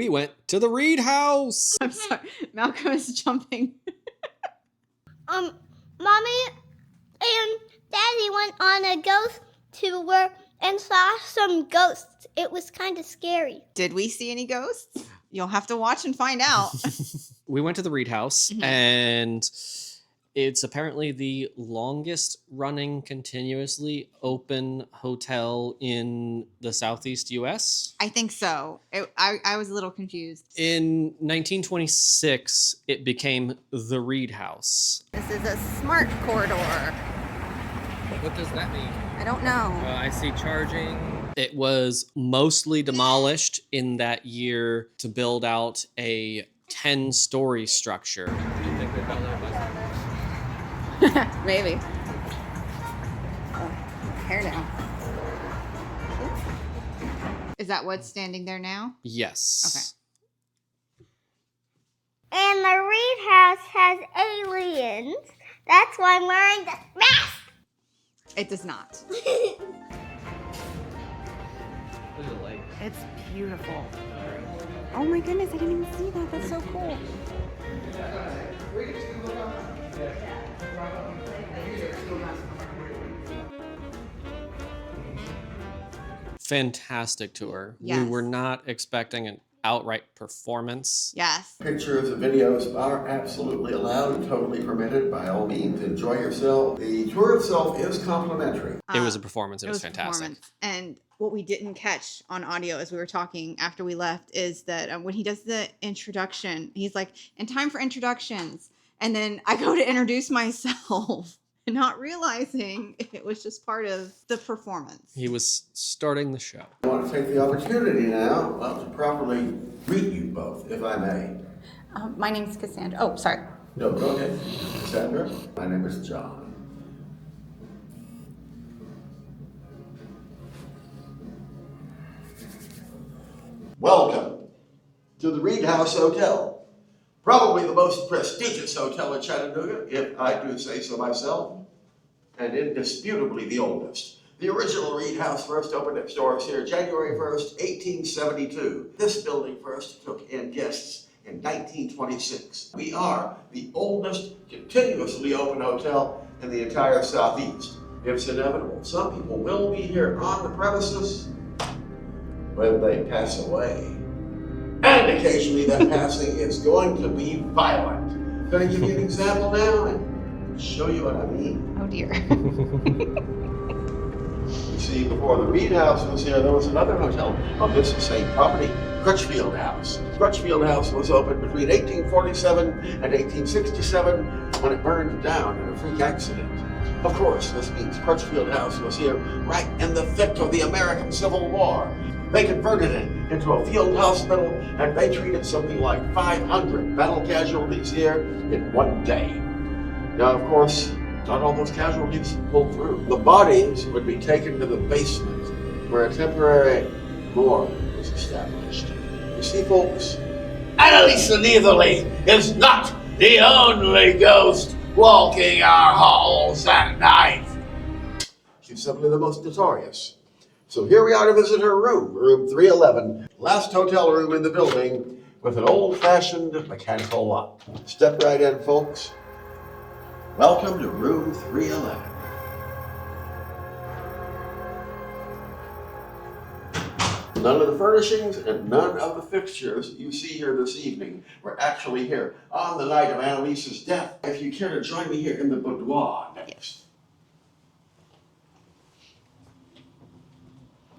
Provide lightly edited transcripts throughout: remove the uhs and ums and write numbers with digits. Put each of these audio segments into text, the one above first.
we went to the Reed House. I'm sorry. Malcolm is jumping. Mommy and Daddy went on a ghost tour and saw some ghosts. It was kind of scary. Did we see any ghosts? You'll have to watch and find out. We went to the Reed House, and it's apparently the longest running continuously open hotel in the Southeast U.S. I think so. I was a little confused. In 1926, it became the Reed House. This is a smart corridor. What does that mean? I don't know. I see charging. It was mostly demolished in that year to build out a 10-story structure. Do you think they fell out by something? Maybe. Oh, hair down. Is that what's standing there now? Yes. Okay. And the Reed House has aliens. That's why I'm wearing the mask. It does not. Look at the lake. It's beautiful. Oh my goodness, I didn't even see that. That's so cool. Fantastic tour. Yes. We were not expecting an outright performance. Yes. Pictures and videos are absolutely allowed and totally permitted. By all means, enjoy yourself. The tour itself is complimentary. It was a performance. It was a fantastic. performance. And what we didn't catch on audio as we were talking after we left is that when he does the introduction, he's like, "In time for introductions." And then I go to introduce myself, not realizing it was just part of the performance. He was starting the show. I want to take the opportunity now, well, to properly greet you both, if I may. My name's Cassandra. Oh, sorry. No, go ahead. Sandra, my name is John. Welcome to the Reed House Hotel. Probably the most prestigious hotel in Chattanooga, if I do say so myself, and indisputably the oldest. The original Reed House first opened its doors here January 1st, 1872. This building first took in guests in 1926. We are the oldest continuously open hotel in the entire Southeast. It's inevitable. Some people will be here on the premises when they pass away. And occasionally that passing is going to be violent. Going to give you an example now and show you what I mean. Oh dear. You see, before the Reed House was here, there was another hotel on this same property, Crutchfield House. Crutchfield House was opened between 1847 and 1867 when it burned down in a freak accident. Of course, this means Crutchfield House was here right in the thick of the American Civil War. They converted it into a field hospital, and they treated something like 500 battle casualties here in one day. Now, of course, not all those casualties pulled through. The bodies would be taken to the basement, where a temporary morgue was established. You see, folks, Annalisa Neatherly is not the only ghost walking our halls at night. She's simply the most notorious. So here we are to visit her room, room 311, last hotel room in the building with an old-fashioned mechanical lock. Step right in, folks. Welcome to room 311. None of the furnishings and none of the fixtures you see here this evening were actually here on the night of Annalisa's death. If you care to join me here in the boudoir next.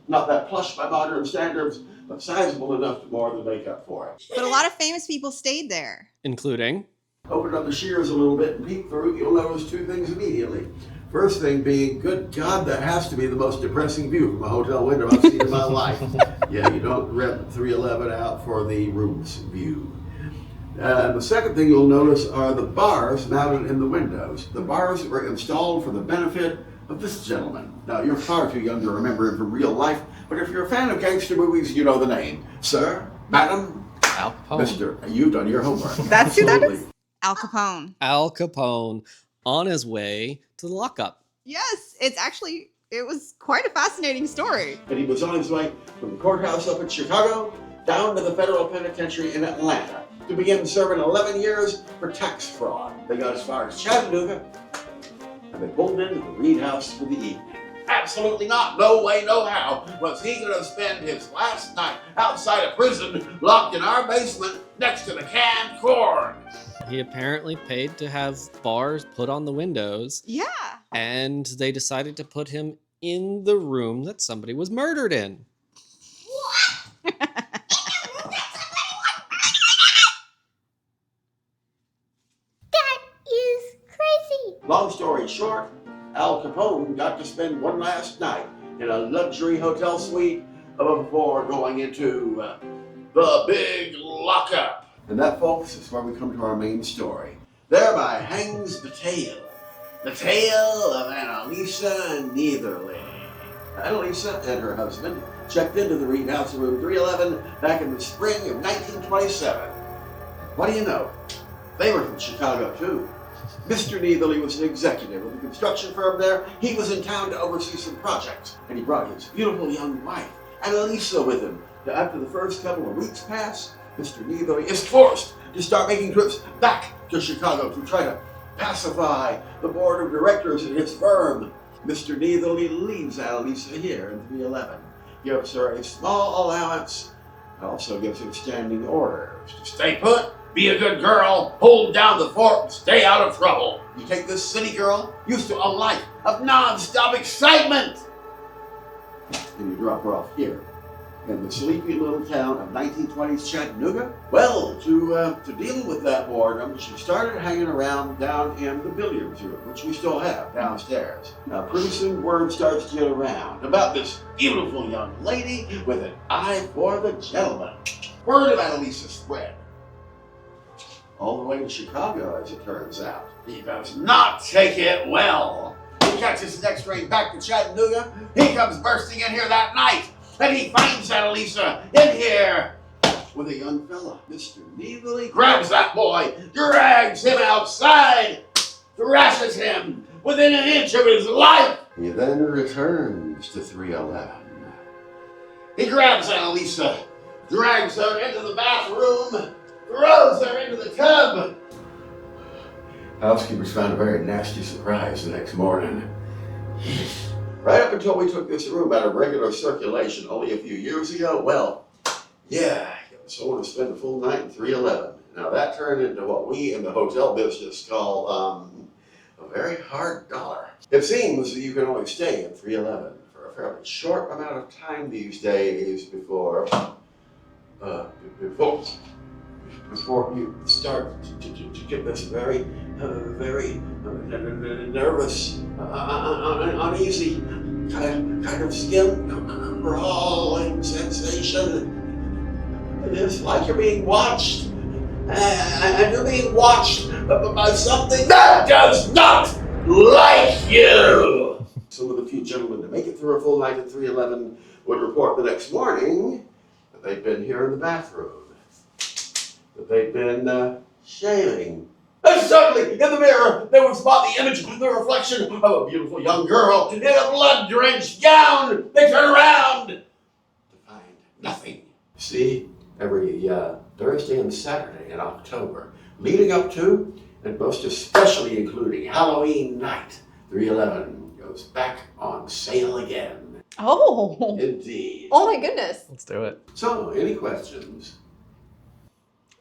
Not that plush by modern standards, but sizable enough to more than make up for it. But a lot of famous people stayed there. Including? Open up the shears a little bit and peek through, you'll notice two things immediately. First thing being, good God, that has to be the most depressing view from a hotel window I've seen in my life. Yeah, you don't rent 311 out for the room's view. The second thing you'll notice are the bars mounted in the windows. The bars were installed for the benefit of this gentleman. Now, you're far too young to remember him from real life, but if you're a fan of gangster movies, you know the name. Sir, Madam, Al Capone. Mr., you've done your homework. That's who that Absolutely. is? Al Capone. Al Capone on his way to the lockup. Yes, it was quite a fascinating story. And he was on his way from the courthouse up in Chicago down to the federal penitentiary in Atlanta to begin serving 11 years for tax fraud. They got as far as Chattanooga, and they pulled into the Reed House for the evening. Absolutely not. No way, no how was he going to spend his last night outside of prison, locked in our basement next to the canned corn. He apparently paid to have bars put on the windows, Yeah. and they decided to put him in the room that somebody was murdered in. That is crazy. Long story short, Al Capone got to spend one last night in a luxury hotel suite before going into the big lockup. And that, folks, is where we come to our main story. Thereby hangs the tale of Annalisa Neitherly. Annalisa and her husband checked into the Reed House in room 311 back in the spring of 1927. What do you know? They were from Chicago, too. Mr. Neitherly was an executive with a construction firm there. He was in town to oversee some projects, and he brought his beautiful young wife, Annalisa, with him. After the first couple of weeks pass, Mr. Neitherly is forced to start making trips back to Chicago to try to pacify the board of directors at his firm. Mr. Neitherly leaves Annalisa here in 311, gives her a small allowance, and also gives her standing orders to stay put, be a good girl, hold down the fort, and stay out of trouble. You take this city girl, used to a life of non-stop excitement, and you drop her off here in the sleepy little town of 1920s Chattanooga. Well, to deal with that boredom, she started hanging around down in the billiards room, which we still have downstairs. Now, pretty soon word starts to get around about this beautiful young lady with an eye for the gentleman. Word of Annalisa spread all the way to Chicago, as it turns out. He does not take it well. He catches the next train back to Chattanooga. He comes bursting in here that night, and he finds Annalisa in here with a young fella. Mr. Neitherly grabs that boy, drags him outside, thrashes him within an inch of his life. He then returns to 311. He grabs Annalisa, drags her into the bathroom, throws her into the tub. Housekeepers found a very nasty surprise the next morning. Right up until we took this room out of regular circulation only a few years ago, well, yeah, someone to spend a full night in 311. Now that turned into what we in the hotel business call a very hard dollar. It seems that you can only stay in 311 for a fairly short amount of time these days before you start to get this very nervous, uneasy kind of skin crawling sensation. It's like you're being watched, and you're being watched by something that does not like you. Some of the few gentlemen to make it through a full night at 311 would report the next morning that they'd been here in the bathroom, that they'd been shaving. And suddenly, in the mirror, they would spot the image, the reflection of a beautiful young girl in a blood-drenched gown. They turn around to find nothing. See, every Thursday and Saturday in October, leading up to, and most especially including Halloween night, 311 goes back on sale again. Oh. Indeed. Oh my goodness. Let's do it. So, any questions?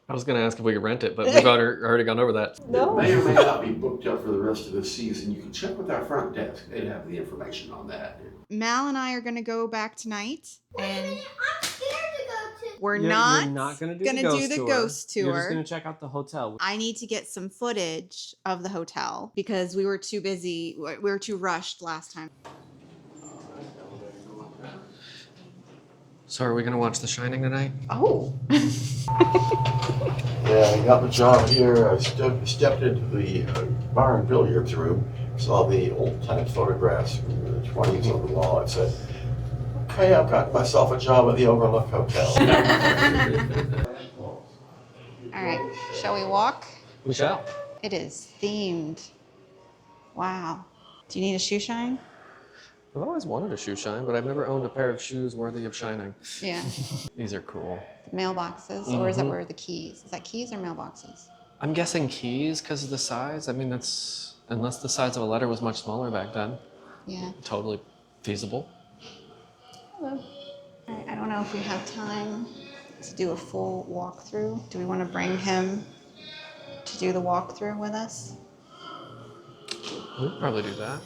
I was going to ask if we could rent it, but we've already gone over that. No. It may or may not be booked up for the rest of the season. You can check with our front desk. They'd have the information on that. Mal and I are going to go back tonight. And I'm scared to go to. we're You're not gonna do gonna do the ghost tour. You're just going to check out the hotel. I need to get some footage of the hotel because we were too busy. We were too rushed last time. So are we going to watch The Shining tonight? Oh. Yeah, I got the job here. I stepped into the bar and billiards room, saw the old-time photographs from the 20s on the wall. I said, okay, I've got myself a job at the Overlook Hotel. All right. Shall we walk? We shall. It is themed. Wow. Do you need a shoe shine? I've always wanted a shoe shine, but I've never owned a pair of shoes worthy of shining. Yeah. These are cool. Mailboxes, or is that where the keys? Is that keys or mailboxes? I'm guessing keys because of the size. I mean, that's, unless the size of a letter was much smaller back then, Yeah. totally feasible. Hello. All right, I don't know if we have time to do a full walkthrough. Do we want to bring him to do the walkthrough with us? We'd probably do that.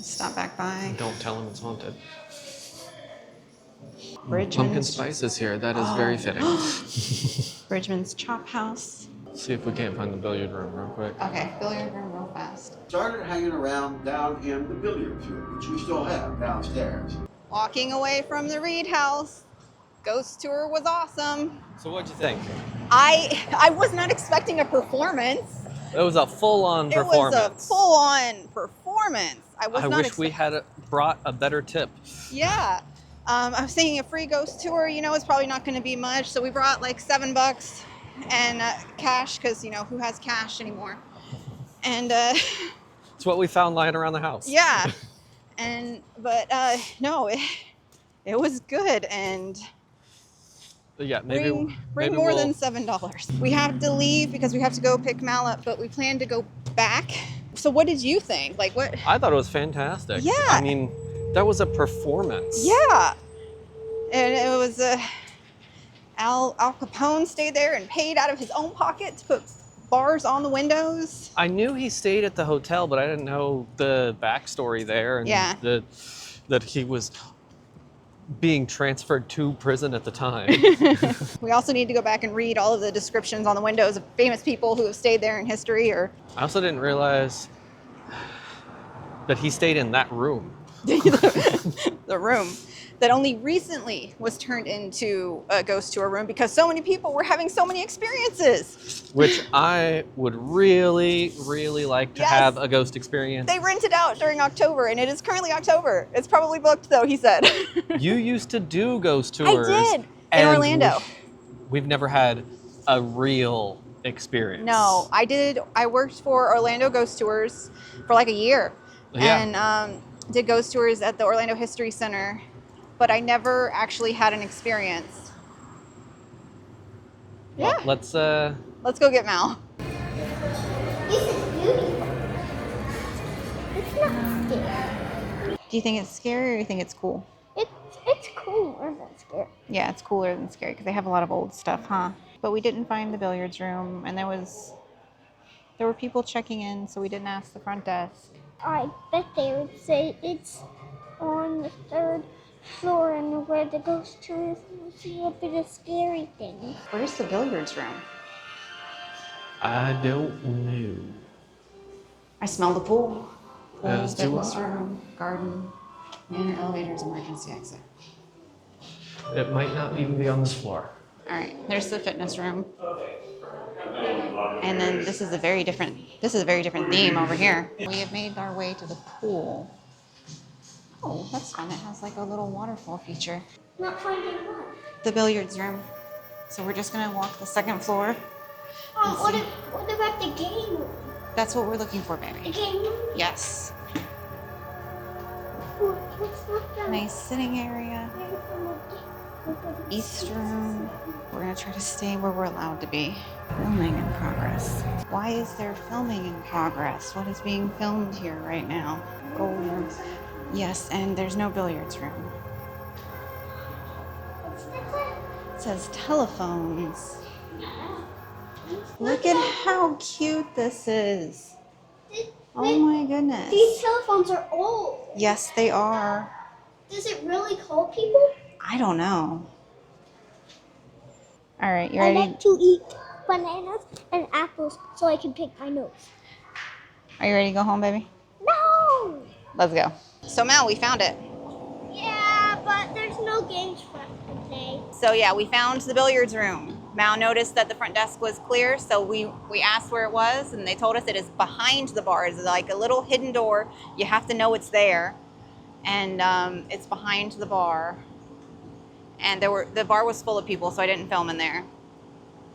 Stop back by. Don't tell him it's haunted. Bridgman's. Pumpkin spice is here. That is very fitting. Bridgman's Chop House. See if we can't find the billiard room real quick. Okay, billiard room real fast. Started hanging around down in the billiards room, which we still have downstairs. Walking away from the Reed House. Ghost tour was awesome. So what'd you think? I was not expecting a performance. It was a full-on performance. It was a full-on performance. I wish we had brought a better tip. Yeah. I was thinking a free ghost tour, you know, it's probably not going to be much. So we brought like $7 and cash because, you know, who has cash anymore? And It's what we found lying around the house. yeah. But no, it was good. And Yeah, maybe bring maybe more we'll, than $7. We have to leave because we have to go pick Mal up, but we plan to go back. So what did you think? Like what? I thought it was fantastic. Yeah. I mean, that was a performance. Yeah. And it was Al Capone stayed there and paid out of his own pocket to put bars on the windows. I knew he stayed at the hotel, but I didn't know the backstory there and Yeah. that he was being transferred to prison at the time. We also need to go back and read all of the descriptions on the windows of famous people who have stayed there in history. Or I also didn't realize that he stayed in that room. the room that only recently was turned into a ghost tour room because so many people were having so many experiences. Which I would really, really like to Yes. have a ghost experience. They rented out during October, and it is currently October. It's probably booked, though, he said. You used to do ghost tours. I did, in and Orlando. We've never had a real experience. No, I did. I worked for Orlando Ghost Tours for like a year. Yeah. And did ghost tours at the Orlando History Center, but I never actually had an experience. Well, Yeah. let's go get Mal. This is beautiful. It's not scary. Do you think it's scary or you think it's cool? It's cooler than scary. Yeah, it's cooler than scary because they have a lot of old stuff, huh? But we didn't find the billiards room, and there were people checking in, so we didn't ask the front desk. I bet they would say it's on the 3rd floor and where the ghost tour is. We'll see a bit of scary things. Where's the billiards room? I don't know. I smell the pool. That is too fitness hot. room, garden, and elevators, emergency exit. It might not even be on this floor. All right, there's the fitness room. And then this is a very different theme over here. We have made our way to the pool. Oh, that's fun. It has like a little waterfall feature. Not finding what? The billiards room. So we're just gonna walk the 2nd floor. What about the game room? That's what we're looking for, The baby. game room? Yes. Let's look down. Nice sitting area. East room. We're gonna try to stay where we're allowed to be. Filming in progress. Why is there filming in progress? What is being filmed here right now? Gold room. Yes, and there's no billiards room. It says telephones. Look at how cute this is. Oh my goodness. These telephones are old. Yes, they are. Does it really call people? I don't know. All right, you I ready? like to eat bananas and apples so I can pick my nose. Are you ready to go home, baby? No! Let's go. So Mal, we found it. Yeah, but there's no games for us today. So yeah, we found the billiards room. Mal noticed that the front desk was clear, so we asked where it was, and they told us it is behind the bar. It's like a little hidden door. You have to know it's there, and it's behind the bar. And the bar was full of people, so I didn't film in there.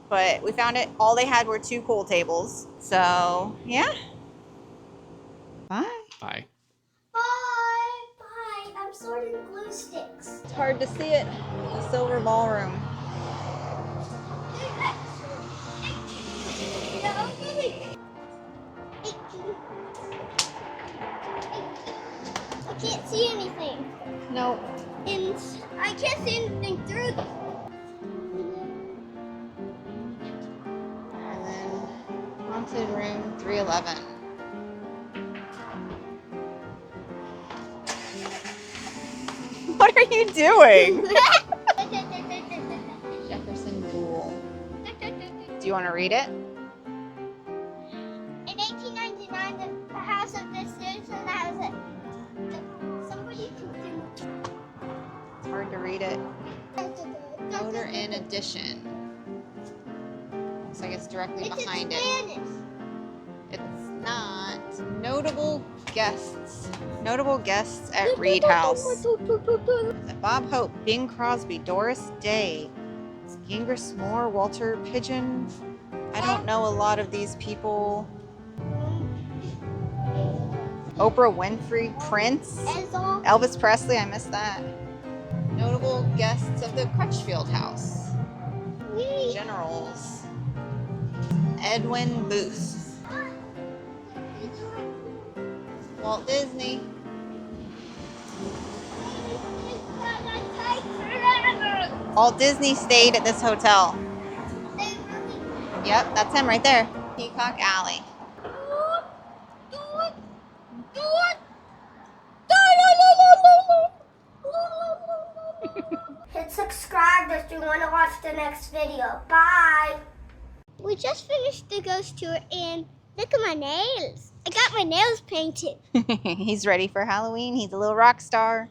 But we found it. All they had were 2 pool tables. So yeah. Bye. Bye. Bye! Bye! sorting glue sticks. It's hard to see it. The silver ballroom. I can't see anything. Nope. And I can't see anything through them. And then haunted room 311. What are you doing? Jefferson Pool. Do you want to read it? In 1899, the house of the citizen has it. Somebody can It's hard to read it. Motor Inn Edition. Looks like it's directly behind it. Spanish. It's not. Notable guests. Notable guests at Reed House. Bob Hope, Bing Crosby, Doris Day, Gingras Moore, Walter Pigeon. I don't know a lot of these people. Oprah Winfrey, Prince, Elvis Presley, I missed that. Notable guests of the Crutchfield House. Generals. Edwin Booth. Walt Disney. Walt Disney stayed at this hotel. Yep, that's him right there. Peacock Alley. Hit subscribe if you want to watch the next video. Bye. We just finished the ghost tour and look at my nails. I got my nails painted. He's ready for Halloween. He's a little rock star.